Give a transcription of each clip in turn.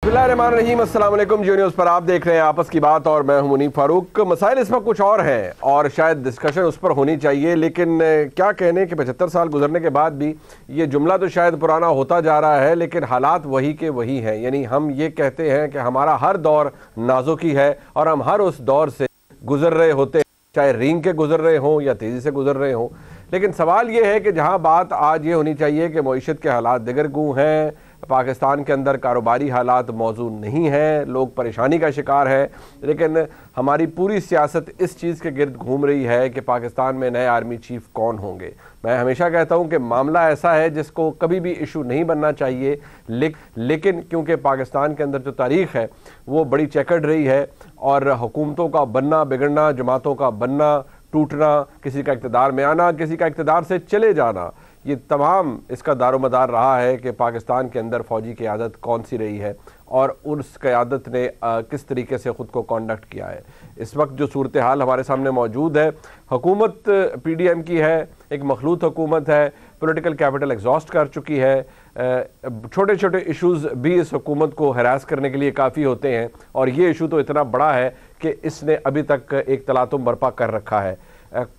बिस्मिल्लाहिर्रहमानिर्रहीम, अस्सलाम वालेकुम। जियो न्यूज़ पर आप देख रहे हैं आपस की बात और मैं हूं मुनीब फारूक। मसाइल इस वक्त कुछ और हैं और शायद डिस्कशन उस पर होनी चाहिए, लेकिन क्या कहने कि 75 साल गुजरने के बाद भी ये जुमला तो शायद पुराना होता जा रहा है, लेकिन हालात वही के वही हैं। यानी हम ये कहते हैं कि हमारा हर दौर नाजुकी है और हम हर उस दौर से गुजर रहे होते हैं, चाहे रेंग के गुजर रहे हों या तेज़ी से गुजर रहे हों। लेकिन सवाल ये है कि जहाँ बात आज ये होनी चाहिए कि मईशत के हालात दिगरगू हैं, पाकिस्तान के अंदर कारोबारी हालात मौजूद नहीं हैं, लोग परेशानी का शिकार है, लेकिन हमारी पूरी सियासत इस चीज़ के गिर्द घूम रही है कि पाकिस्तान में नए आर्मी चीफ कौन होंगे। मैं हमेशा कहता हूं कि मामला ऐसा है जिसको कभी भी इशू नहीं बनना चाहिए, लेकिन क्योंकि पाकिस्तान के अंदर जो तारीख़ है वो बड़ी चेकर्ड रही है और हुकूमतों का बनना बिगड़ना, जमातों का बनना टूटना, किसी का इक़्तिदार में आना, किसी का इक़्तिदार से चले जाना, ये तमाम इसका दारोमदार रहा है कि पाकिस्तान के अंदर फ़ौजी क़यादत कौन सी रही है और उस क़यादत ने किस तरीके से ख़ुद को कंडक्ट किया है। इस वक्त जो सूरत हाल हमारे सामने मौजूद है, हुकूमत PDM की है, एक मखलूत हुकूमत है, पॉलिटिकल कैपिटल एग्जॉस्ट कर चुकी है, छोटे छोटे इश्यूज़ भी इस हुकूमत को हरास करने के लिए काफ़ी होते हैं और ये इशू तो इतना बड़ा है कि इसने अभी तक एक तलातुम बर्पा कर रखा है।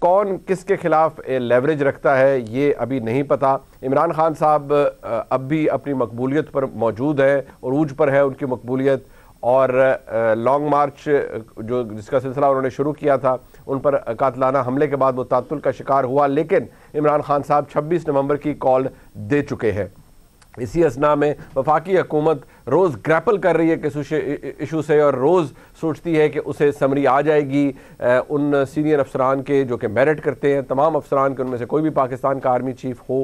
कौन किसके खिलाफ लेवरेज रखता है ये अभी नहीं पता। इमरान खान साहब अब भी अपनी मकबूलियत पर मौजूद है, उरूज पर है उनकी मकबूलियत, और लॉन्ग मार्च जो जिसका सिलसिला उन्होंने शुरू किया था उन पर कातलाना हमले के बाद वो तातुल का शिकार हुआ, लेकिन इमरान खान साहब 26 नवंबर की कॉल दे चुके हैं। इसी असना में वफाकी हुकूमत रोज़ ग्रैपल कर रही है किसी इशू से और रोज़ सोचती है कि उसे समरी आ जाएगी उन सीनियर अफसरान के जो कि मेरिट करते हैं, तमाम अफसरान के, उनमें से कोई भी पाकिस्तान का आर्मी चीफ हो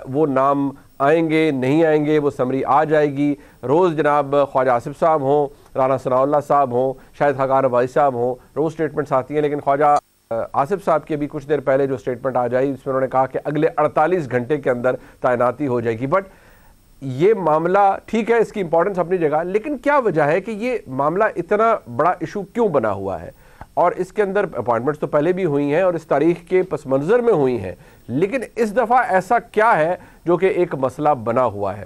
वो नाम आएंगे नहीं आएंगे, वो समरी आ जाएगी। रोज़ जनाब ख्वाजा आसिफ साहब हों, राना सनाउल्लाह साहब हों, शाहिद खाकान अब्बासी साहब हों, रोज़ स्टेटमेंट्स आती हैं, लेकिन ख्वाजा आसिफ साहब की अभी कुछ देर पहले जो स्टेटमेंट आ जाए जिसमें उन्होंने कहा कि अगले 48 घंटे के अंदर तैनाती हो जाएगी। बट ये मामला ठीक है, इसकी इंपॉर्टेंस अपनी जगह, लेकिन क्या वजह है कि ये मामला इतना बड़ा इशू क्यों बना हुआ है? और इसके अंदर अपॉइंटमेंट्स तो पहले भी हुई हैं और इस तारीख के पस मंज़र में हुई हैं, लेकिन इस दफ़ा ऐसा क्या है जो कि एक मसला बना हुआ है,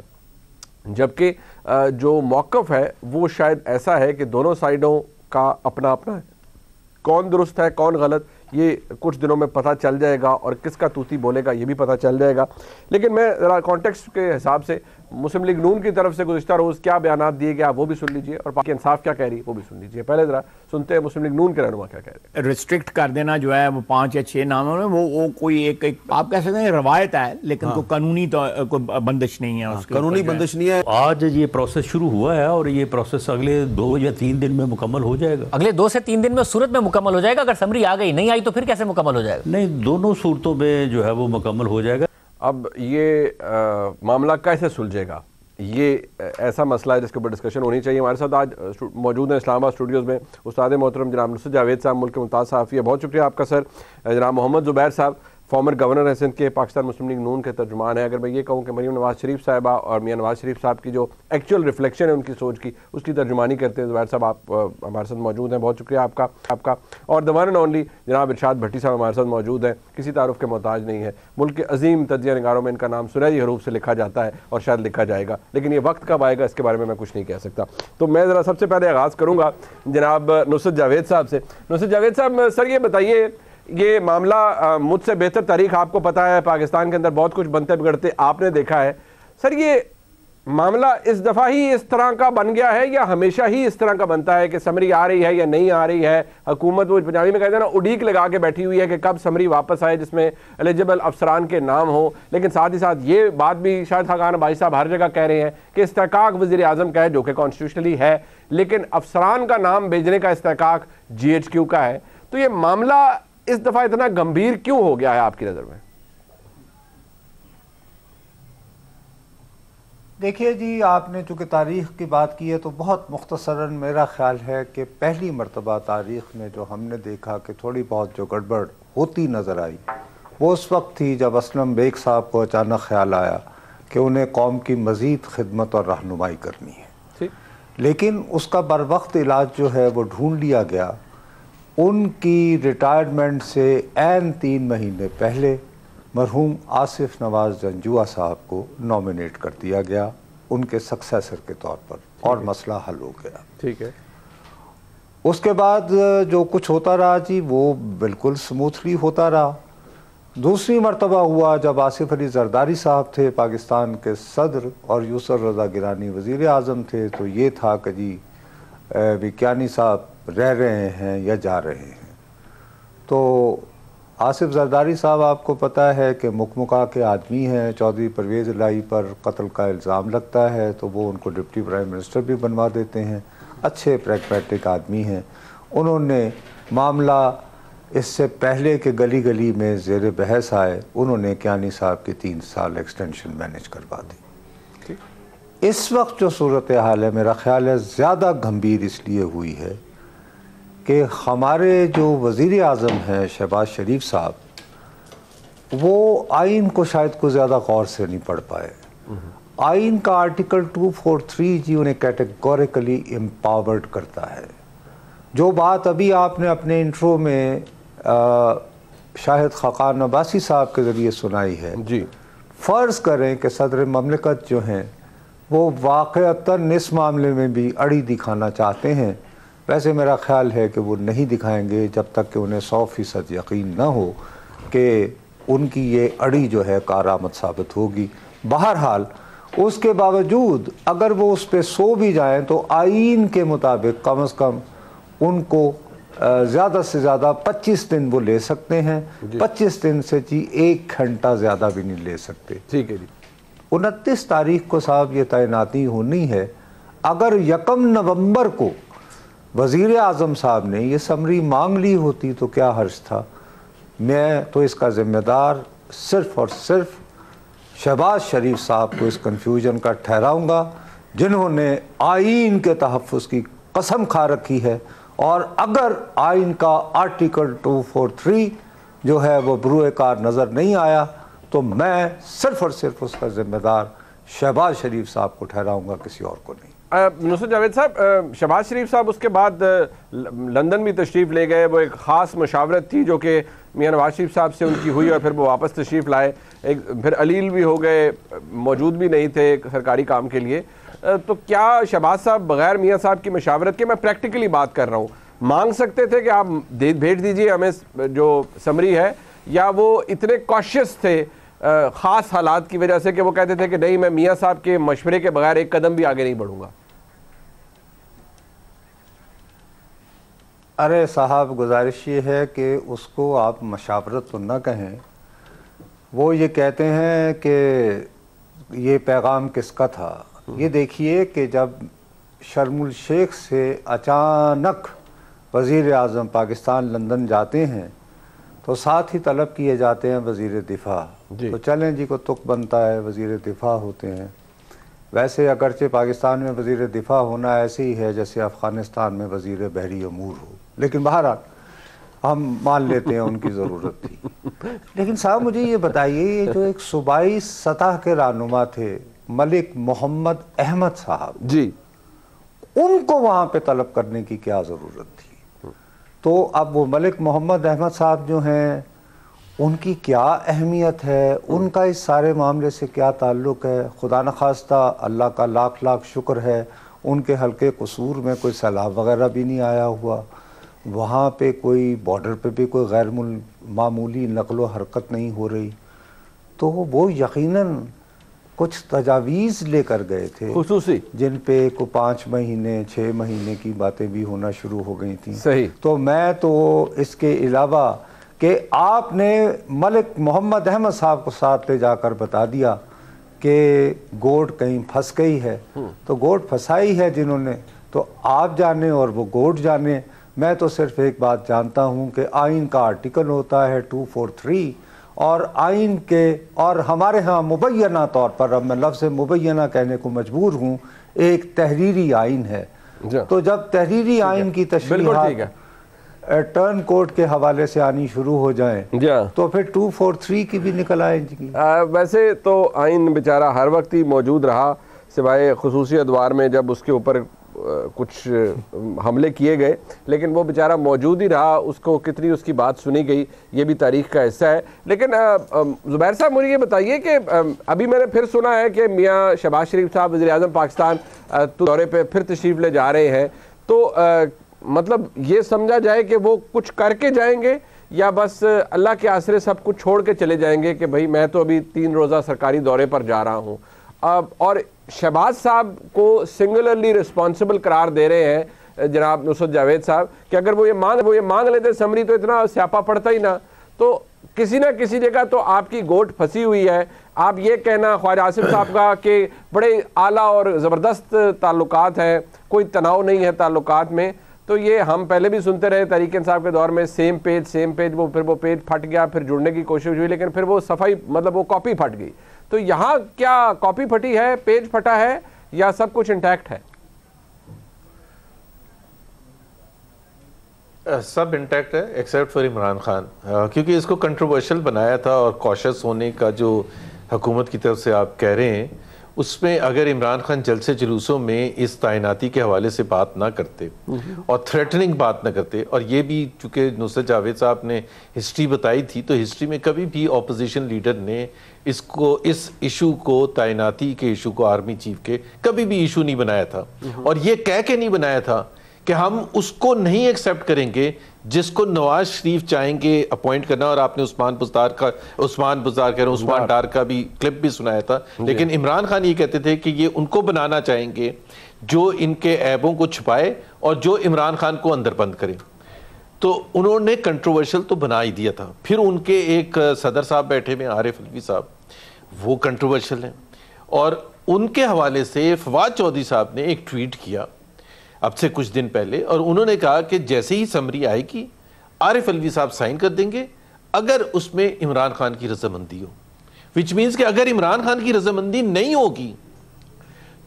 जबकि जो मौक़िफ़ है वो शायद ऐसा है कि दोनों साइडों का अपना अपना है। कौन दुरुस्त है कौन गलत ये कुछ दिनों में पता चल जाएगा और किसका तूती बोलेगा ये भी पता चल जाएगा। लेकिन मैं ज़रा कॉन्टेक्स्ट के हिसाब से मुस्लिम लीग नून की तरफ से गुज़िश्ता रोज़ क्या बयानात दिए गए आप वो भी सुन लीजिए और पाक इंसाफ क्या कह रही है वो भी सुन लीजिए। पहले ज़रा सुनते हैं मुस्लिम लीग नून के रहनुमा क्या कह रहे हैं। रिस्ट्रिक्ट कर देना जो है वो 5 या 6 नामों में वो कोई एक आप कह सकते हैं रवायत है, लेकिन कोई कानूनी तो कोई बंदिश नहीं है, कानूनी बंदिश नहीं है। आज ये प्रोसेस शुरू हुआ है और ये प्रोसेस अगले 2 या 3 दिन में मुकम्मल हो जाएगा। अगले 2 से 3 दिन में सूरत में मुकम्मल हो जाएगा। अगर समरी आ गई नहीं आई तो फिर कैसे मुकम्मल हो जाएगा? नहीं, दोनों सूरतों में जो है वो मुकम्मल हो जाएगा। अब ये मामला कैसे सुलझेगा, ये ऐसा मसला है जिसके ऊपर डिस्कशन होनी चाहिए। हमारे साथ आज मौजूद हैं इस्लामाबाद स्टूडियोज़ में उस्ताद मोहतरम जनाब नुसरत जावेद साहब, मुल्क के मुमताज़ सहाफ़ी है, बहुत शुक्रिया आपका सर। जनाब मोहम्मद ज़ुबैर साहब, फॉर्मर गवर्नर है सिंध के, पाकिस्तान मुस्लिम लीग नून के तर्जुमान है। अगर मैं ये कहूँ कि मरीम नवाज़ शरीफ साहिबा और मियाँ नवाज़ शरीफ साहब की जो एक्चुअल रिफ्लेक्शन है उनकी सोच की, उसकी तर्जुमानी करते हैं। ज़ुबैर साहब आप हमारे साथ मौजूद हैं, बहुत शुक्रिया आपका। और द वन एंड ओनली जनाब इरशाद भट्टी साहब हमारे साथ मौजूद हैं, किसी तारुफ के मोहताज नहीं है। मुल्क के अजीम तजिया निगारों में इनका नाम सुनहरी हरूफ से लिखा जाता है और शायद लिखा जाएगा, लेकिन ये वक्त कब आएगा इसके बारे में मैं कुछ नहीं कह सकता। तो मैं ज़रा सबसे पहले आगाज़ करूँगा जनाब नुसरत जावेद साहब से। नुसरत जावेद साहब, सर ये बताइए, ये मामला मुझसे बेहतर तारीख आपको पता है, पाकिस्तान के अंदर बहुत कुछ बनते बिगड़ते आपने देखा है। सर ये मामला इस दफ़ा ही इस तरह का बन गया है या हमेशा ही इस तरह का बनता है कि समरी आ रही है या नहीं आ रही है? हुकूमत वो पंजाबी में कहते हैं ना उड़ीक लगा के बैठी हुई है कि कब समरी वापस आए जिसमें एलिजिबल अफसरान के नाम हो। लेकिन साथ ही साथ ये बात भी शाहिद खाकान अब्बासी साहब हर जगह कह रहे हैं कि इस्तेहकाक वज़ीर आज़म का है, जो कि कॉन्स्टिट्यूशनली है, लेकिन अफसरान का नाम भेजने का इस्तेहकाक GHQ का है। तो ये मामला इस दफ़ा इतना गंभीर क्यों हो गया है आपकी नज़र में? देखिए जी, आपने चूँकि तारीख़ की बात की है तो बहुत मुख्तसरन मेरा ख्याल है कि पहली मरतबा तारीख़ में जो हमने देखा कि थोड़ी बहुत जो गड़बड़ होती नज़र आई वो उस वक्त थी जब असलम बेग साहब को अचानक ख्याल आया कि उन्हें कौम की मज़ीद खिदमत और रहनुमाई करनी है, लेकिन उसका बर वक्त इलाज जो है वो ढूंढ लिया गया। उनकी रिटायरमेंट से ऐन 3 महीने पहले मरहूम आसिफ नवाज़ जंजुआ साहब को नॉमिनेट कर दिया गया उनके सक्सेसर के तौर पर, और मसला हल हो गया। ठीक है। उसके बाद जो कुछ होता रहा जी वो बिल्कुल स्मूथली होता रहा। दूसरी मर्तबा हुआ जब आसिफ अली जरदारी साहब थे पाकिस्तान के सदर और यूसुफ रज़ा गिलानी वज़ीर आज़म थे, तो ये था कि जी कियानी साहब रह रहे हैं या जा रहे हैं। तो आसिफ जरदारी साहब आपको पता है कि मुकमुका के आदमी हैं, चौधरी परवेज़ इलाही पर कत्ल का इल्ज़ाम लगता है तो वो उनको डिप्टी प्राइम मिनिस्टर भी बनवा देते हैं। अच्छे प्रैग्मेटिक आदमी हैं। उन्होंने मामला इससे पहले कि गली गली में ज़ेर बहस आए, उन्होंने कियानी साहब की 3 साल एक्सटेंशन मैनेज करवा दी। इस वक्त जो सूरत हाल है मेरा ख्याल है ज़्यादा गंभीर इसलिए हुई है कि हमारे जो वज़ीर आज़म हैं शहबाज शरीफ साहब, वो आइन को शायद को ज़्यादा गौर से नहीं पढ़ पाए। आइन का आर्टिकल 243 जी उन्हें कैटेगोरिकली एम्पावर्ड करता है। जो बात अभी आपने अपने इंट्रो में शाहिद खाकान अब्बासी साहब के ज़रिए सुनाई है जी, फ़र्ज़ करें कि सदर ममलिकत जो हैं वो वाक़अतन इस मामले में भी अड़ी दिखाना चाहते हैं। वैसे मेरा ख़्याल है कि वो नहीं दिखाएंगे जब तक कि उन्हें 100% यकीन न हो कि उनकी ये अड़ी जो है कारआमद साबित होगी। बहरहाल उसके बावजूद अगर वो उस पर सो भी जाएं तो आइन के मुताबिक कम से कम उनको ज़्यादा से ज़्यादा 25 दिन वो ले सकते हैं। 25 दिन से जी 1 घंटा ज़्यादा भी नहीं ले सकते। ठीक है जी। 29 तारीख को साहब ये तैनाती होनी है। अगर 1 नवंबर को वज़ीर आज़म साहब ने ये समरी मांग ली होती तो क्या हर्ज था। मैं तो इसका ज़िम्मेदार सिर्फ़ और सिर्फ शहबाज शरीफ साहब को इस कन्फ्यूजन का ठहराऊँगा जिन्होंने आइन के तहफ़्फ़ुज़ की कसम खा रखी है। और अगर आइन का आर्टिकल 243 जो है वो बरूए कार नज़र नहीं आया तो मैं सिर्फ़ और सिर्फ उसका ज़िम्मेदार शहबाज शरीफ साहब को ठहराऊँगा, किसी और को नहीं। नुसरत जावेद साहब, शहबाज शरीफ साहब उसके बाद लंदन भी तशरीफ़ ले गए। वो एक ख़ास मशावरत थी जो कि मियां नवाज शरीफ साहब से उनकी हुई और फिर वो वापस तशरीफ़ लाए। एक फिर अलील भी हो गए, मौजूद भी नहीं थे सरकारी काम के लिए। तो क्या शहबाज साहब बग़ैर मियां साहब की मशावरत के, मैं प्रैक्टिकली बात कर रहा हूँ, मांग सकते थे कि आप भेज दीजिए हमें जो समरी है, या वो इतने कॉशियस थे ख़ास हालात की वजह से कि वो कहते थे कि नहीं मैं मियां साहब के मशवरे के बगैर एक कदम भी आगे नहीं बढ़ूंगा? अरे साहब, गुजारिश ये है कि उसको आप मशावरत तो ना कहें। वो ये कहते हैं कि ये पैगाम किसका था। ये देखिए कि जब शर्मुल शेख से अचानक वज़ीर आज़म पाकिस्तान लंदन जाते हैं तो साथ ही तलब किए जाते हैं वज़ीर दिफ़ा। तो चलें जी को तुक बनता है, वज़ीर दिफ़ा होते हैं। वैसे अगरचे पाकिस्तान में वज़ीर दिफ़ा होना ऐसे ही है जैसे अफ़गानिस्तान में वज़ीर बहरी अमूर हो, लेकिन बहरहाल हम मान लेते हैं उनकी ज़रूरत थी। लेकिन साहब मुझे ये बताइए, ये जो एक सूबाई सतह के रहनुमा थे मलिक मोहम्मद अहमद साहब जी, उनको वहाँ पे तलब करने की क्या ज़रूरत थी? तो अब वो मलिक मोहम्मद अहमद साहब जो हैं उनकी क्या अहमियत है, उनका इस सारे मामले से क्या ताल्लुक़ है? खुदा न खास्ता अल्लाह का लाख लाख शुक्र है उनके हल्के कसूर में कोई सैलाब वगैरह भी नहीं आया हुआ। वहाँ पे कोई बॉर्डर पे भी कोई गैर मामूली नकलो हरकत नहीं हो रही। तो वो यकीनन कुछ तजावीज़ लेकर गए थे खुसूसी, जिन पे को 5 महीने 6 महीने की बातें भी होना शुरू हो गई थी। सही। तो मैं तो इसके अलावा कि आपने मलिक मोहम्मद अहमद साहब को साथ ले जाकर बता दिया कि गोट कहीं फंस गई है, तो गोट फंसाई है जिन्होंने, तो आप जाने और वो गोट जाने। मैं तो सिर्फ एक बात जानता हूँ कि आइन का आर्टिकल होता है 243 और आइन के, और हमारे यहाँ मुबैना तौर पर, अब मैं लफ्ज़ मुबैना कहने को मजबूर हूँ, एक तहरीरी आइन है। तो जब तहरीरी आइन की तशरीह टर्न कोर्ट के हवाले से आनी शुरू हो जाए तो फिर 243 की भी निकल आएगी। वैसे तो आइन बेचारा हर वक्त ही मौजूद रहा, सिवाय खुसूसी अदवार में जब उसके ऊपर कुछ हमले किए गए, लेकिन वो बेचारा मौजूद ही रहा, उसको कितनी उसकी बात सुनी गई, ये भी तारीख का हिस्सा है। लेकिन ज़ुबैर साहब मुझे ये बताइए कि अभी मैंने फिर सुना है कि मियाँ शहबाज शरीफ साहब वज़ीर-ए-आज़म पाकिस्तान दौरे पे फिर तशरीफ़ ले जा रहे हैं, तो मतलब ये समझा जाए कि वो कुछ करके जाएंगे या बस अल्लाह के आसरे सब कुछ छोड़ के चले जाएंगे कि भाई मैं तो अभी 3 रोज़ा सरकारी दौरे पर जा रहा हूँ। और शहबाज साहब को सिंगुलरली रिस्पॉन्सिबल करार दे रहे हैं जनाब नुसरत जावेद साहब कि अगर वो ये मांग लेते समरी तो इतना स्यापा पड़ता ही ना। तो किसी ना किसी जगह तो आपकी गोट फंसी हुई है। आप ये कहना ख्वाजा आसिफ साहब का कि बड़े आला और ज़बरदस्त ताल्लुकात हैं, कोई तनाव नहीं है ताल्लुकात में, तो ये हम पहले भी सुनते रहे तरीक इंसाफ के दौर में, सेम पेज, वो फिर वो पेज फट गया, फिर जुड़ने की कोशिश हुई, लेकिन फिर वो सफाई मतलब वो कॉपी फट गई। तो यहाँ क्या कॉपी फटी है, पेज फटा है या सब कुछ इंटैक्ट है? सब इंटैक्ट है एक्सेप्ट फॉर इमरान खान, क्योंकि इसको कंट्रोवर्शियल बनाया था और कॉशियस होने का जो हुकूमत की तरफ से आप कह रहे हैं, उसमें अगर इमरान खान जलसे जुलूसों में इस तैनाती के हवाले से बात ना करते और थ्रेटनिंग बात ना करते, और ये भी चूँकि नुसरत जावेद साहब ने हिस्ट्री बताई थी, तो हिस्ट्री में कभी भी ऑपोजिशन लीडर ने इस इशू को, तैनाती के इशू को, आर्मी चीफ के कभी भी इशू नहीं बनाया था। और ये कह के नहीं बनाया था कि हम उसको नहीं एक्सेप्ट करेंगे जिसको नवाज शरीफ चाहेंगे अपॉइंट करना। और आपने उस्मान डार का भी क्लिप भी सुनाया था। लेकिन इमरान खान ये कहते थे कि ये उनको बनाना चाहेंगे जो इनके ऐबों को छुपाए और जो इमरान खान को अंदर बंद करे। तो उन्होंने कंट्रोवर्शियल तो बना ही दिया था। फिर उनके एक सदर साहब बैठे में आरिफ अलवी साहब, वो कंट्रोवर्शियल हैं। और उनके हवाले से फवाद चौधरी साहब ने एक ट्वीट किया अब से कुछ दिन पहले, और उन्होंने कहा कि जैसे ही समरी आएगी आरिफ अलवी साहब साइन कर देंगे अगर उसमें इमरान खान की रजामंदी हो। विच मीन्स कि अगर इमरान खान की रजामंदी नहीं होगी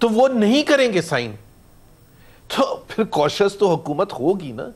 तो वो नहीं करेंगे साइन। तो फिर कॉशियस तो हुकूमत होगी ना।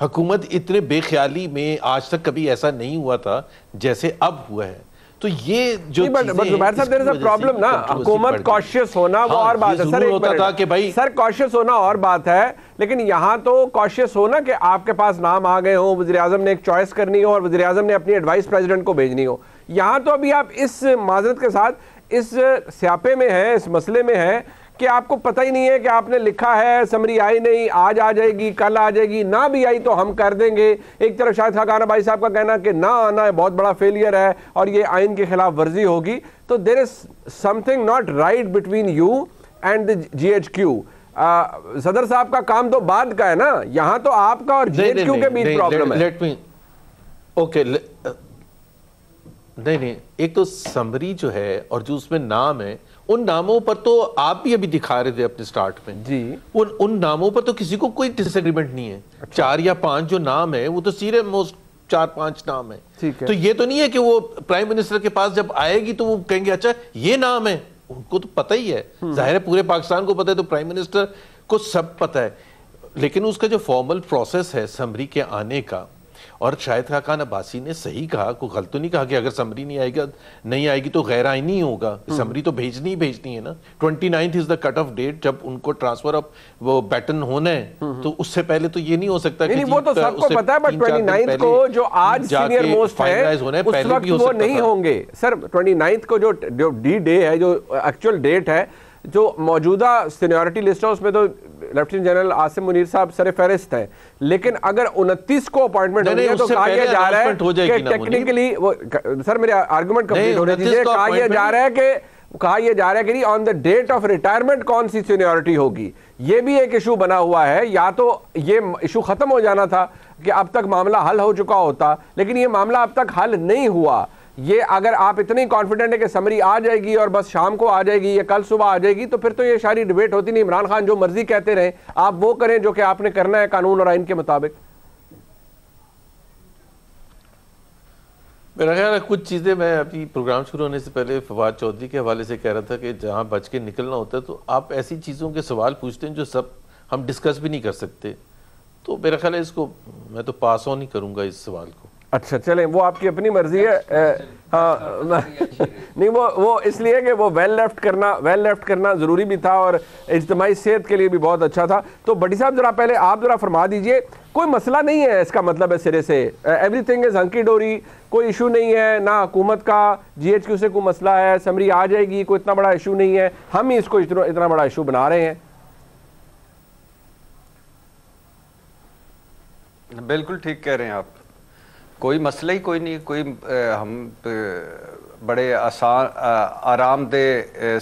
हुकूमत इतने बेख्याली में आज तक कभी ऐसा नहीं हुआ था जैसे अब हुआ है। तो ये जो जुबैर साहब देयर इज अ प्रॉब्लम ना, हुकूमत कॉशियस होना वो और बात है सर। होता था कि भाई सर कॉशियस होना और बात है, लेकिन यहाँ तो कॉशियस हो ना कि आपके पास नाम आ गए हो, वज़ीर आज़म ने एक चॉइस करनी हो और वज़ीर आज़म ने अपनी एडवाइस प्रेसिडेंट को भेजनी हो। यहाँ तो अभी आप इस माजरत के साथ इस स्यापे में है, इस मसले में है कि आपको पता ही नहीं है कि आपने लिखा है समरी आई नहीं, आज आ जाएगी, कल आ जाएगी, ना भी आई तो हम कर देंगे। एक तरफ शायद खाकाना भाई साहब का कहना कि ना आना है बहुत बड़ा फेलियर है और ये आइन के खिलाफ वर्जी होगी। तो there is something not right between you and the GHQ। सदर साहब का काम तो बाद का है ना, यहाँ तो आपका और GHQ के बीच प्रॉब्लम है। लेट मी ओके नहीं, एक तो समरी जो है और जो उसमें नाम है, उन नामों पर तो आप भी अभी दिखा रहे थे अपने स्टार्ट में जी, उन नामों पर तो किसी को कोई डिसएग्रीमेंट नहीं है। 4 या 5 जो नाम है वो तो सीरियस मोस्ट 4-5 नाम है। ठीक है। तो ये तो नहीं है कि वो प्राइम मिनिस्टर के पास जब आएगी तो वो कहेंगे अच्छा ये नाम है। उनको तो पता ही है, जाहिर है पूरे पाकिस्तान को पता है, तो प्राइम मिनिस्टर को सब पता है। लेकिन उसका जो फॉर्मल प्रोसेस है समरी के आने का, और शाहिद खाकान अब्बासी ने सही कहा, कोई गलत तो नहीं कहा कि अगर समरी नहीं आएगी तो गैर आईनी होगा। समरी तो भेजनी है ना। 29th is the cut off date जब उनको ट्रांसफर ऑफ वो बैटन होना है, तो उससे पहले तो ये नहीं हो सकता कि वो तो सबको पता है, बट 29th को जो आज सीनियर मोस्ट है उस वक्त वो नहीं होंगे सर। 29th को जो D-Day है, जो एक्चुअल डेट है, जो मौजूदा सीनियरिटी लिस्ट है उसमें तो लेफ्टिनेंट जनरल आसिम मुनीर साहब सर फहरिस्त है। लेकिन अगर 29 को अपॉइंटमेंट होनी है तो कहा यह जा रहा है कि टेक्निकली वो सर मेरे आर्गुमेंट कंप्लीट होने दीजिए। कहा यह जा रहा है कि on the date of retirement कौन सी सीनियरिटी होगी। ये भी एक इशू बना हुआ है। या तो ये इशू खत्म हो जाना था कि अब तक मामला हल हो चुका होता, लेकिन ये मामला अब तक हल नहीं हुआ। ये अगर आप इतनी कॉन्फिडेंट है कि समरी आ जाएगी और बस शाम को आ जाएगी या कल सुबह आ जाएगी, तो फिर तो ये सारी डिबेट होती नहीं। इमरान खान जो मर्जी कहते रहे, आप वो करें जो कि आपने करना है कानून और आइन के मुताबिक। मेरा ख्याल है कुछ चीज़ें मैं अभी प्रोग्राम शुरू होने से पहले फवाद चौधरी के हवाले से कह रहा था कि जहाँ बच के निकलना होता है तो आप ऐसी चीज़ों के सवाल पूछते हैं जो सब हम डिस्कस भी नहीं कर सकते। तो मेरा ख्याल है इसको मैं तो पास ऑन ही करूँगा इस सवाल को। अच्छा चलें, वो आपकी अपनी मर्जी है। हाँ नहीं, वो इसलिए कि वो वेल लेफ्ट करना ज़रूरी भी था और इज्तिमाई सेहत के लिए भी बहुत अच्छा था। तो भट्टी साहब ज़रा पहले आप ज़रा फरमा दीजिए, कोई मसला नहीं है इसका मतलब है सिरे से, एवरीथिंग इज़ हंकी डोरी, कोई इशू नहीं है, ना हुकूमत का GHQ से कोई मसला है, समरी आ जाएगी, कोई इतना बड़ा इशू नहीं है, हम ही इसको इतना बड़ा इशू बना रहे हैं। बिल्कुल ठीक कह रहे हैं आप, कोई मसला ही कोई नहीं। कोई हम बड़े आसान आरामदेह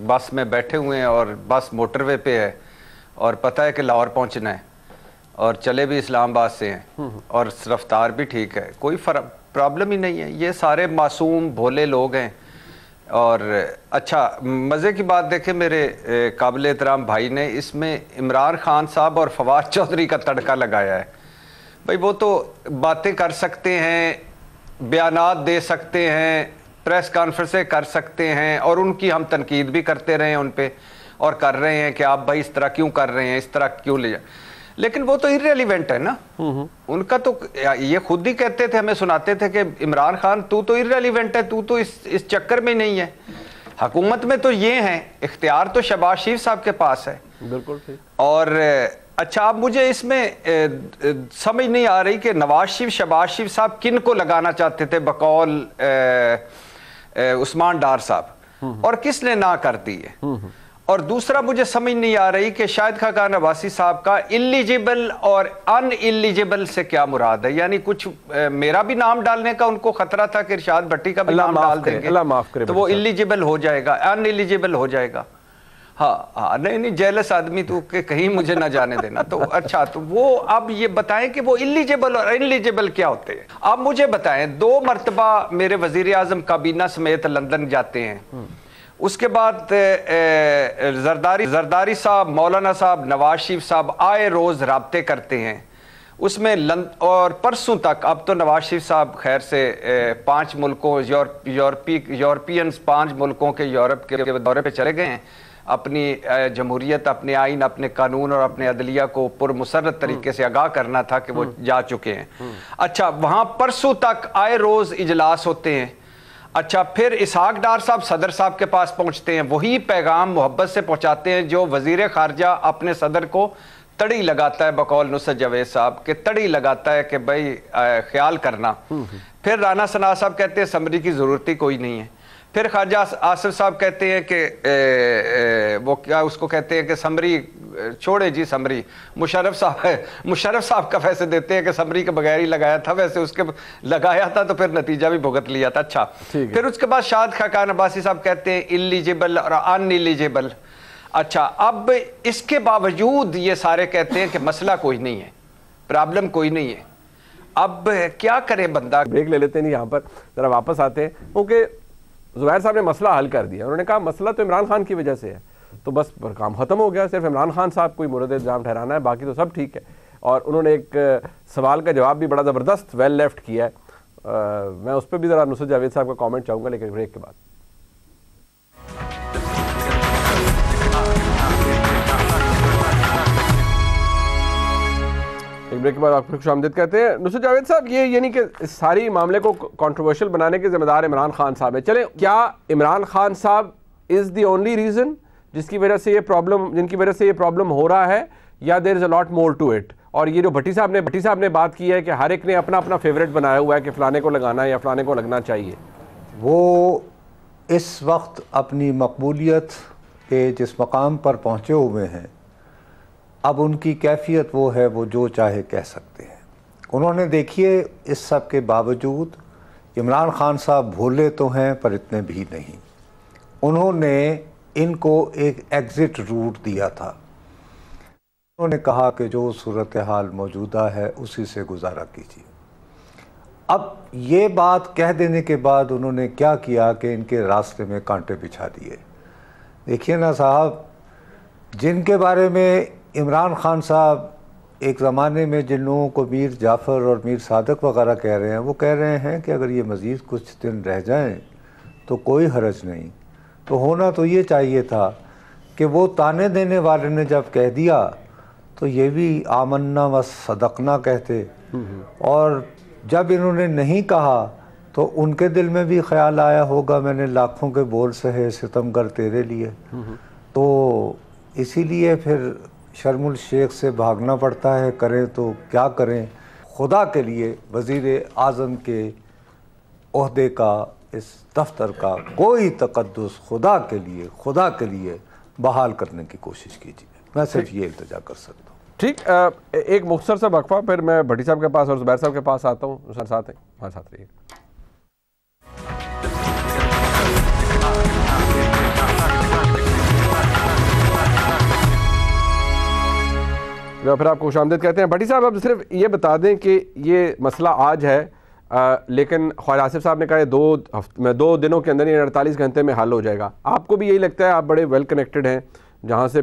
बस में बैठे हुए हैं और बस मोटरवे पे है और पता है कि लाहौर पहुंचना है और चले भी इस्लामाबाद से हैं और रफ्तार भी ठीक है, कोई प्रॉब्लम ही नहीं है। ये सारे मासूम भोले लोग हैं। और अच्छा मज़े की बात देखें, मेरे काबिल एहतराम भाई ने इसमें इमरान खान साहब और फवाद चौधरी का तड़का लगाया है। भाई वो तो बातें कर सकते हैं, बयानात दे सकते हैं, प्रेस कॉन्फ्रेंसें कर सकते हैं और उनकी हम तनकीद भी करते रहे हैं उन पे और कर रहे हैं कि आप भाई इस तरह क्यों कर रहे हैं, इस तरह क्यों ले जाए, लेकिन वो तो इर्रेलीवेंट है ना। उनका तो ये खुद ही कहते थे, हमें सुनाते थे कि इमरान खान तू तो इर्रेलीवेंट है, तू तो इस चक्कर में नहीं है। हुकूमत में तो ये है, इख्तियार तो शहबाज शरीफ साहब के पास है। बिल्कुल ठीक। और अच्छा अब मुझे इसमें समझ नहीं आ रही कि नवाज शरीफ शहबाज शरीफ साहब किन को लगाना चाहते थे बकौल उस्मान डार साहब और किसने ना कर दी है। और दूसरा मुझे समझ नहीं आ रही कि शाहिद खाकान अब्बासी साहब का इलिजिबल और अनइलिजिबल से क्या मुराद है। यानी कुछ मेरा भी नाम डालने का उनको खतरा था कि इरशाद भट्टी का भी नाम डाल देंगे तो वो इलिजिबल हो जाएगा, अनइलिजिबल हो जाएगा। हाँ नहीं जेलस आदमी तो के कहीं मुझे ना जाने देना। तो अच्छा, तो वो अब ये बताएं कि वो इलिजिबल और अनइलिजिबल क्या होते हैं। आप मुझे बताएं, 2 मरतबा मेरे वजीर आजम काबीना समेत लंदन जाते हैं, उसके बाद जरदारी साहब, मौलाना साहब, नवाज शरीफ साहब आए रोज राब्ते करते हैं उसमें और परसों तक। अब तो नवाज शरीफ साहब खैर से 5 मुल्कों यूरोपियंस 5 मुल्कों के यूरोप के दौरे पे चले गए हैं, अपनी जमहूरियत, अपने आइन, अपने कानून और अपने अदलिया को पुरमुसर्रत तरीके से आगाह करना था कि वो जा चुके हैं। अच्छा, वहाँ परसों तक आए रोज इजलास होते हैं। अच्छा, फिर इसहाक डार साहब सदर साहब के पास पहुंचते हैं, वही पैगाम मोहब्बत से पहुंचाते हैं जो वजीर खारजा अपने सदर को तड़ी लगाता है बकौल नुसरत जावेद साहब के, तड़ी लगाता है कि भाई ख्याल करना। फिर राना सना साहब कहते हैं समरी की ज़रूरत ही कोई नहीं है। फिर ख्वाजा आसिफ साहब कहते हैं कि वो क्या उसको कहते हैं कि समरी छोड़े जी, समरी मुशर्रफ साहब का फैसले देते हैं कि समरी के बगैर ही लगाया था, वैसे उसके लगाया था तो फिर नतीजा भी भुगत लिया था। अच्छा, फिर उसके बाद शाहिद खाकान अब्बासी साहब कहते हैं इलिजिबल और अनइलिजिबल। अच्छा, अब इसके बावजूद ये सारे कहते हैं कि मसला कोई नहीं है, प्रॉब्लम कोई नहीं है। अब क्या करे बंदा। ब्रेक ले लेते हैं, यहाँ पर जरा वापस आते हैं क्योंकि ज़ुबैर साहब ने मसला हल कर दिया। उन्होंने कहा मसला तो इमरान खान की वजह से है, तो बस काम ख़त्म हो गया, सिर्फ इमरान खान साहब को ही मुर्द इल्ज़ाम ठहराना है, बाकी तो सब ठीक है। और उन्होंने एक सवाल का जवाब भी बड़ा ज़बरदस्त वेल लेफ्ट किया है। मैं उस पर भी ज़रा नुसरत जावेद साहब का कमेंट चाहूँगा, लेकिन ब्रेक के बाद। एक ब्रेक के बाद आपको खुशामदीद कहते हैं। नुसरत जावेद साहब, ये यानी कि इस सारी मामले को कंट्रोवर्शियल बनाने के जिम्मेदार इमरान खान साहब है। चलें, क्या इमरान खान साहब इज़ द ओनली रीज़न जिनकी वजह से ये प्रॉब्लम हो रहा है, या there is a lot more to it? और ये जो भट्टी साहब ने बात की है कि हर एक ने अपना अपना फेवरेट बनाया हुआ है कि फ़लाने को लगाना है या फ़लाने को लगना चाहिए, वो इस वक्त अपनी मकबूलियत के जिस मकाम पर पहुँचे हुए हैं, अब उनकी कैफियत वो है, वो जो चाहे कह सकते हैं। उन्होंने देखिए इस सब के बावजूद इमरान खान साहब भोले तो हैं पर इतने भी नहीं। उन्होंने इनको एक एग्ज़िट रूट दिया था। उन्होंने कहा कि जो सूरत हाल मौजूदा है उसी से गुजारा कीजिए। अब ये बात कह देने के बाद उन्होंने क्या किया कि इनके रास्ते में कांटे बिछा दिए। देखिए ना साहब, जिनके बारे में इमरान खान साहब एक ज़माने में जिन लोगों को मीर जाफ़र और मीर सादक वगैरह कह रहे हैं, वो कह रहे हैं कि अगर ये मज़ीद कुछ दिन रह जाएं तो कोई हरज नहीं। तो होना तो ये चाहिए था कि वो ताने देने वाले ने जब कह दिया तो ये भी आमन्ना व सदकना कहते और जब इन्होंने नहीं कहा तो उनके दिल में भी ख्याल आया होगा मैंने लाखों के बोल सहे सितमगर तेरे लिए, तो इसीलिए फिर शर्मुल शेख से भागना पड़ता है। करें तो क्या करें, खुदा के लिए वज़ीर आज़म के ओहदे का, इस दफ्तर का कोई तकद्दुस खुदा के लिए बहाल करने की कोशिश कीजिए। मैं सिर्फ ये इल्तिजा कर सकता हूँ। ठीक, एक मुख्तसर सा वक्फा, फिर मैं भट्टी साहब के पास और ज़ुबैर साहब के पास आता हूँ। साथ रहिए। फिर आपको खुशामदीद कहते हैं। भट्टी साहब, अब सिर्फ ये बता दें कि ये मसला आज है, लेकिन ख्वाजा आसिफ साहब ने कहा 2 दिनों के अंदर, 48 घंटे में हल हो जाएगा। आपको भी यही लगता है? आप बड़े वेल कनेक्टेड हैं, जहाँ से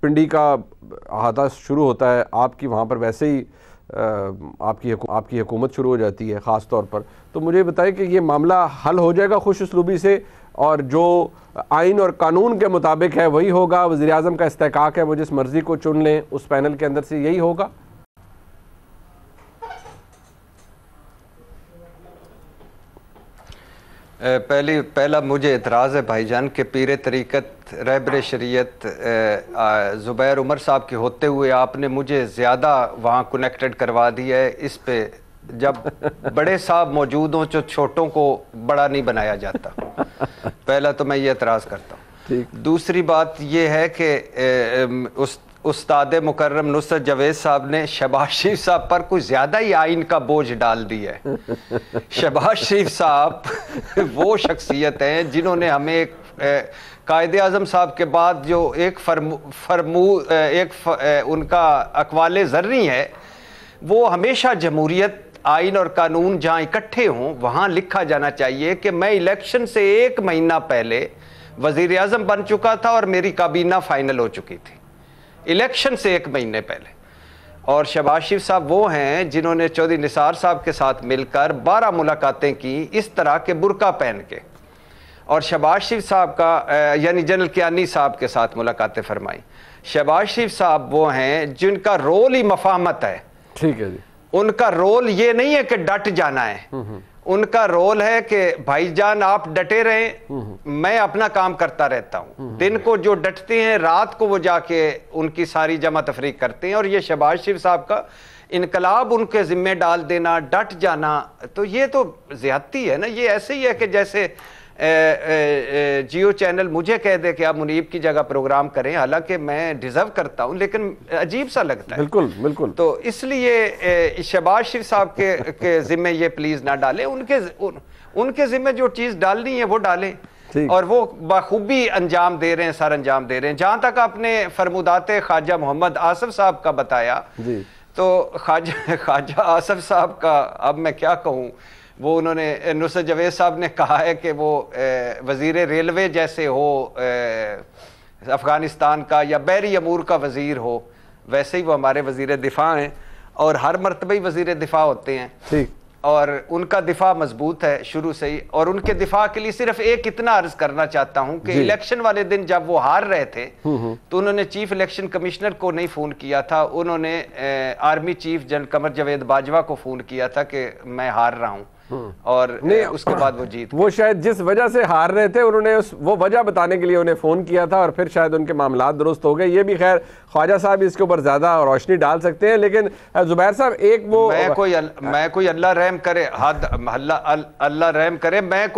पिंडी का अहाता शुरू होता है, आपकी वहाँ पर वैसे ही आपकी हुकूमत शुरू हो जाती है ख़ास तौर पर। तो मुझे बताएं कि ये मामला हल हो जाएगा खुश उसलूबी से, और जो आइन और कानून के मुताबिक है वही होगा? वज़ीर आज़म का इस्तेहकाक है, वो जिस मर्ज़ी को चुन लें उस पैनल के अंदर से, यही होगा? पहला मुझे एतराज़ है भाईजान के पीर तरीक़त रहबर शरीयत ज़ुबैर उमर साहब के होते हुए आपने मुझे ज़्यादा वहाँ कनेक्टेड करवा दिया है। इस पे जब बड़े साहब मौजूद हों तो छोटों को बड़ा नहीं बनाया जाता। पहला तो मैं ये एतराज़ करता हूँ। दूसरी बात ये है कि उस्ताद मुकर्रम नुसरत जवेद साहब ने शहबाज शरीफ साहब पर कुछ ज़्यादा ही आइन का बोझ डाल दिया है। शहबाज शरीफ साहब वो शख्सियत हैं जिन्होंने हमें एक कायदे आज़म साहब के बाद जो एक उनका अक़वाले ज़र्री है, वो हमेशा जमहूरियत, आइन और कानून जहाँ इकट्ठे हों वहाँ लिखा जाना चाहिए कि मैं इलेक्शन से 1 महीना पहले वज़ीर आज़म बन चुका था और मेरी काबीना फाइनल हो चुकी थी, इलेक्शन से 1 महीने पहले। और शहबाज शरीफ साहब वो हैं जिन्होंने चौधरी निसार साहब के साथ मिलकर 12 मुलाकातें की इस तरह के बुरका पहन के, और शहबाज शरीफ साहब का यानी जनरल कियानी साहब के साथ मुलाकातें फरमाई। शहबाज शरीफ साहब वो हैं जिनका रोल ही मफाहमत है। ठीक है जी। उनका रोल ये नहीं है कि डट जाना है, उनका रोल है कि भाईजान आप डटे रहें, मैं अपना काम करता रहता हूं। दिन को जो डटते हैं, रात को वो जाके उनकी सारी जमा तफरीक करते हैं। और ये शहबाज शरीफ साहब का इनकलाब उनके जिम्मे डाल देना, डट जाना, तो ये तो ज्यादती है ना। ये ऐसे ही है कि जैसे जियो चैनल मुझे कह दे कि आप मुनीब की जगह प्रोग्राम करें, हालांकि मैं डिजर्व करता हूं, लेकिन अजीब सा लगता है। बिल्कुल बिल्कुल। तो इसलिए शहबाज शरीफ साहब के जिम्मे ये प्लीज ना डालें, उनके जिम्मे जो चीज डालनी है वो डालें, और वो बखूबी अंजाम दे रहे हैं, सर अंजाम दे रहे हैं। जहां तक आपने फरमुदात ख्वाजा मोहम्मद आसिफ साहब का बताया, तो ख्वाजा आसिफ साहब का अब मैं क्या कहूँ, वो उन्होंने नुसरत जवेद साहब ने कहा है कि वो वज़ीर रेलवे जैसे हो अफ़गानिस्तान का, या बहरी अमूर का वज़ीर हो, वैसे ही वो हमारे वज़ीर दिफ़ा हैं, और हर मरतबे ही वज़ीर दिफ़ा होते हैं। ठीक। और उनका दिफा मजबूत है शुरू से ही। और उनके दिफा के लिए सिर्फ एक इतना अर्ज करना चाहता हूं कि इलेक्शन वाले दिन जब वो हार रहे थे तो उन्होंने चीफ इलेक्शन कमिश्नर को नहीं फोन किया था, उन्होंने army chief general Qamar Javed Bajwa को फोन किया था कि मैं हार रहा हूं, और उसके बाद वो जीत, वो शायद जिस वजह से हार रहे थे उन्होंने वो वजह बताने के लिए उन्हें फोन किया था, और फिर शायद उनके मामला दुरुस्त हो गए। ये भी खैर ख्वाजा साहब इसके ऊपर ज्यादा रोशनी डाल सकते हैं। लेकिन जुबैर साहब एक वो मैं कोई अल्लाह रहम करे, अल्लाह रहम करे, मैं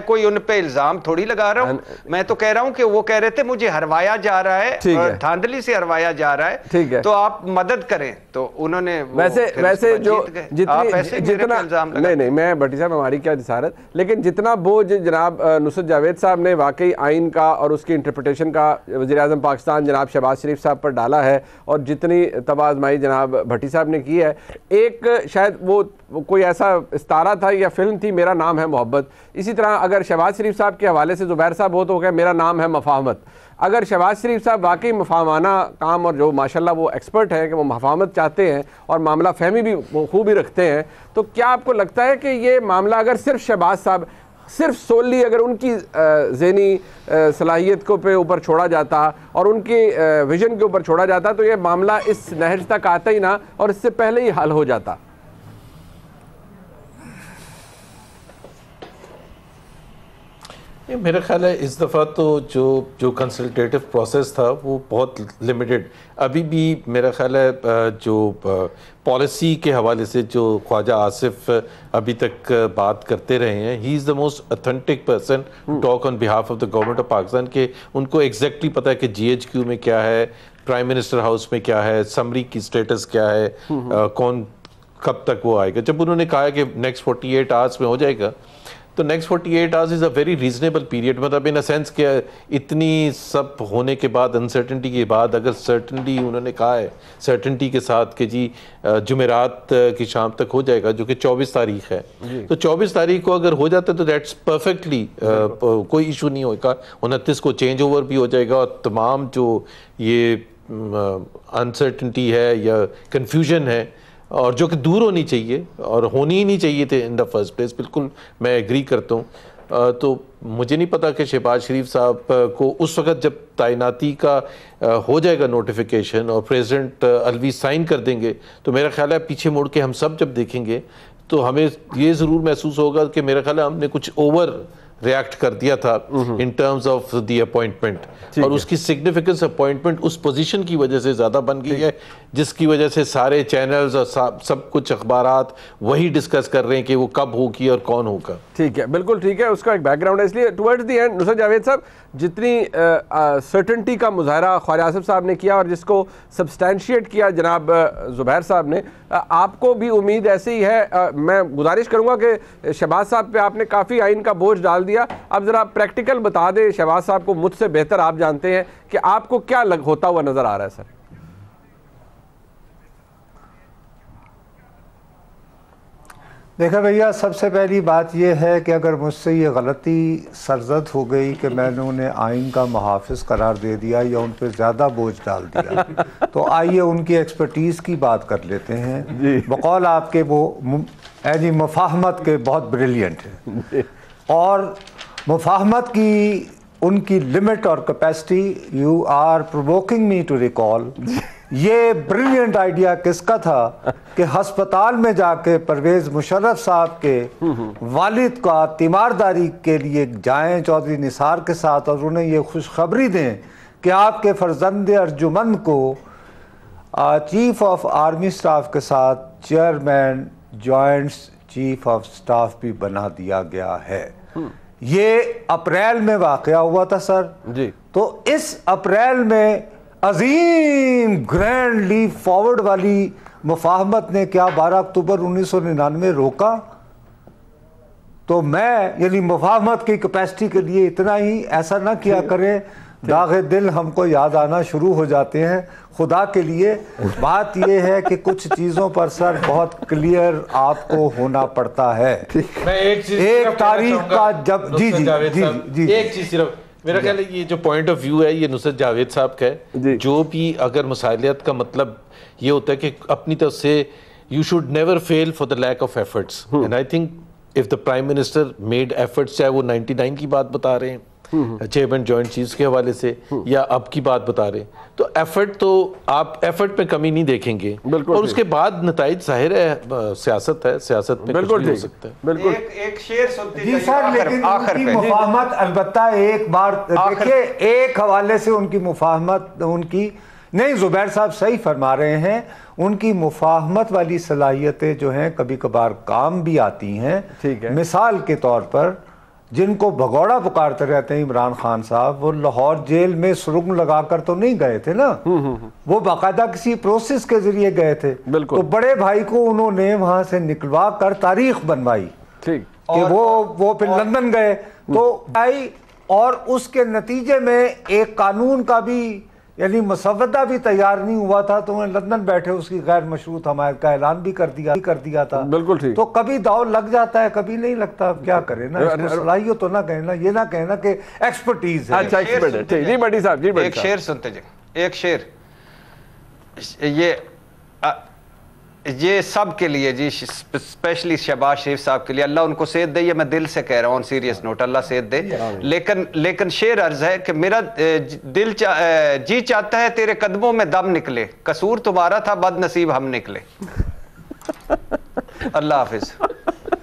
कोई उन पे इल्जाम थोड़ी लगा रहा हूँ। मैं तो कह रहा हूँ कि वो कह रहे थे मुझे हरवाया जा रहा है, धांधली से हरवाया जा रहा है, ठीक है, तो आप मदद करें। तो उन्होंने वैसे जो जितना नहीं मैं भट्टी साहब हमारी क्या जिसारत, लेकिन जितना बोझ जनाब नुसरत जावेद साहब ने वाकई आइन का और उसकी इंटरप्रिटेशन का वज़ीर आज़म पाकिस्तान जनाब शहबाज शरीफ साहब पर डाला है, और जितनी तबाज़माई जनाब भट्टी साहब ने की है, एक शायद वो कोई ऐसा इस्तारा था या फिल्म थी मेरा नाम है मोहब्बत। इसी तरह अगर शहबाज शरीफ साहब के हवाले से ज़ुबैर साहब हो तो क्या मेरा नाम है मफाहमत। अगर शहबाज शरीफ साहब वाकई मफाहमाना काम, और जो माशाल्लाह वो एक्सपर्ट हैं कि वो मफाहमत चाहते हैं और मामला फहमी भी खूबी रखते हैं, तो क्या आपको लगता है कि ये मामला अगर सिर्फ शहबाज साहब सिर्फ सोली अगर उनकी ज़हनी सलाहियत को पे ऊपर छोड़ा जाता और उनके विजन के ऊपर छोड़ा जाता तो ये मामला इस नहज तक आता ही ना और इससे पहले ही हल हो जाता? मेरा ख्याल है इस दफ़ा तो जो कंसल्टेटिव प्रोसेस था वो बहुत लिमिटेड। अभी भी मेरा ख्याल है जो पॉलिसी के हवाले से जो ख्वाजा आसिफ अभी तक बात करते रहे हैं, he is the most authentic person talk on behalf of the government of Pakistan के उनको एग्जैक्टली पता है कि GHQ में क्या है, प्राइम मिनिस्टर हाउस में क्या है, समरी की स्टेटस क्या है, कौन कब तक वो आएगा। जब उन्होंने कहा कि नेक्स्ट 48 आवर्स में हो जाएगा, तो next 48 hours is a very reasonable period. मतलब इन अ सेंस कि इतनी सब होने के बाद, अनसर्टनिटी के बाद, अगर सर्टनटी उन्होंने कहा है सर्टनटी के साथ कि जी जुमेरात की शाम तक हो जाएगा, जो कि 24 तारीख है, तो 24 तारीख को अगर हो जाता है तो दैट्स परफेक्टली कोई इशू नहीं होगा। 29 को चेंज ओवर भी हो जाएगा और तमाम जो ये अनसर्टनटी है या कन्फ्यूजन है और जो कि दूर होनी चाहिए और होनी ही नहीं चाहिए थे इन द फर्स्ट प्लेस, बिल्कुल मैं एग्री करता हूँ। तो मुझे नहीं पता कि शहबाज शरीफ साहब को उस वक्त जब तैनाती का हो जाएगा नोटिफिकेशन और प्रेसिडेंट अलवी साइन कर देंगे, तो मेरा ख्याल है पीछे मुड़ के हम सब जब देखेंगे तो हमें ये ज़रूर महसूस होगा कि मेरा ख्याल है हमने कुछ ओवर रिएक्ट कर दिया था in terms of the appointment, और उसकी सिग्निफिकेंस अपॉइंटमेंट उस पोजीशन की वजह से ज़्यादा बन गई है, जिसकी वजह से सारे चैनल्स और सब कुछ अखबारात वही डिस्कस कर रहे हैं कि वो कब होगी और कौन होगा। ठीक है, बिल्कुल ठीक है, उसका एक बैकग्राउंड है। इसलिए towards the end Nusrat Javed साहब, जितनी सर्टेनिटी का मुजाहरा ख्वाजा आसिफ साहब ने किया और जिसको सब्सटैंशिएट किया जनाब ज़ुबैर साहब ने, आपको भी उम्मीद ऐसे ही है। मैं गुजारिश करूंगा कि शहबाज साहब पे आपने काफ़ी आइन का बोझ डाल दिया, अब ज़रा प्रैक्टिकल बता दें शहबाज साहब को, मुझसे बेहतर आप जानते हैं कि आपको क्या होता हुआ नज़र आ रहा है सर। देखा भैया, सबसे पहली बात यह है कि अगर मुझसे ये गलती सरजद हो गई कि मैंने उन्हें आइन का मुहाफिज करार दे दिया या उन पर ज़्यादा बोझ डाल दिया, तो आइए उनकी एक्सपर्टीज़ की बात कर लेते हैं। बकौल आपके वो यानी मुफाहमत के बहुत ब्रिलियंट हैं और मुफाहमत की उनकी लिमिट और capacity. You are provoking me to recall, ये ब्रिलियंट आइडिया किसका था कि हस्पताल में जाके परवेज मुशर्रफ साहब के वालिद का तीमारदारी के लिए जाएं चौधरी निसार के साथ और उन्हें ये खुशखबरी दें कि आपके फर्जंद अर्जुमंद को चीफ ऑफ आर्मी स्टाफ के साथ chairman joint chief of staff भी बना दिया गया है। ये अप्रैल में वाकया हुआ था सर जी। तो इस अप्रैल में अजीम ग्रैंड लीप फॉरवर्ड वाली मुफाहमत ने क्या 12 अक्टूबर 1999 रोका? तो मैं यानी मुफाहमत की कैपेसिटी के लिए इतना ही, ऐसा ना किया करें, दागे दिल हमको याद आना शुरू हो जाते हैं। खुदा के लिए बात यह है कि कुछ चीज़ों पर सर बहुत क्लियर आपको होना पड़ता है। मैं एक तारीख का जब जी जी जी जी एक चीज सिर्फ मेरा ख्याल है, ये जो पॉइंट ऑफ व्यू है ये नुसरत जावेद साहब का है। जो भी अगर मसाइलियत का मतलब ये होता है कि अपनी तरफ से you should never fail for the lack of efforts, and I think if the prime minister made efforts, चाहे वो 99 की बात बता रहे हैं चेयरमैन जॉइंट चीफ्स के हवाले से या अब की बात बता रहे हैं, तो एफर्ट तो आप एफर्ट में कमी नहीं देखेंगे और उसके बाद नताइज जाहिर है सियासत है, सियासत में बिल्कुल हो सकता है। बिल्कुल एक शेर सुनते जी सर, लेकिन उनकी मुफाहमत अलबत्ता एक बार देखिए, एक हवाले से उनकी मुफाहमत उनकी नहीं, जुबैर साहब सही फरमा रहे हैं, उनकी मुफाहमत वाली सलाहियतें जो हैं कभी कभार काम भी आती हैं। ठीक है, मिसाल के तौर पर जिनको भगौड़ा पुकारते रहते हैं इमरान खान साहब, वो लाहौर जेल में सुरंग लगाकर तो नहीं गए थे ना, वो बाकायदा किसी प्रोसेस के जरिए गए थे। तो बड़े भाई को उन्होंने वहां से निकलवा कर तारीख बनवाई कि वो फिर लंदन गए तो आई, और उसके नतीजे में एक कानून का भी यानी मसवदा भी तैयार नहीं हुआ था, तो उन्हें लंदन बैठे उसकी गैर मशरूत हमायत का ऐलान भी कर दिया था। बिल्कुल ठीक। तो कभी दाव लग जाता है, कभी नहीं लगता, अब क्या करें ना, सलाहियत तो ना कहना, ये ना कहना कि एक्सपर्टीज है। अच्छा, एक्सपर्ट है जी बड़ी साहब, जी एक शेर सुनते जी, एक शेर ये सब के लिए जी, स्पेशली शहबाज शरीफ साहब के लिए, अल्लाह उनको सेहत दे, ये मैं दिल से कह रहा हूँ, सीरियस नोट, अल्लाह सेहत दे। लेकिन शेर अर्ज है कि मेरा दिल जी चाहता है तेरे कदमों में दम निकले, कसूर तुम्हारा था, बदनसीब हम निकले। अल्लाह हाफिज।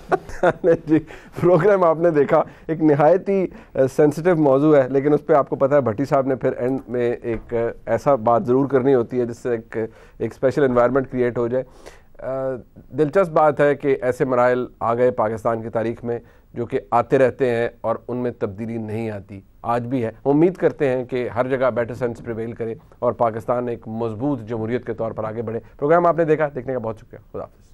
जी, प्रोग्राम आपने देखा, एक निहायत ही सेंसिटिव मौजू है, लेकिन उस पर आपको पता है भट्टी साहब ने फिर एंड में एक ऐसा बात ज़रूर करनी होती है जिससे एक स्पेशल एनवायरनमेंट क्रिएट हो जाए। दिलचस्प बात है कि ऐसे मराइल आ गए पाकिस्तान की तारीख में जो कि आते रहते हैं और उनमें तब्दीली नहीं आती, आज भी है। उम्मीद करते हैं कि हर जगह बेटर सेंस प्रिवेल करे और पाकिस्तान एक मजबूत जमहूरियत के तौर पर आगे बढ़े। प्रोग्राम आपने देखा, देखने का बहुत शुक्रिया। खुदा हाफिज़।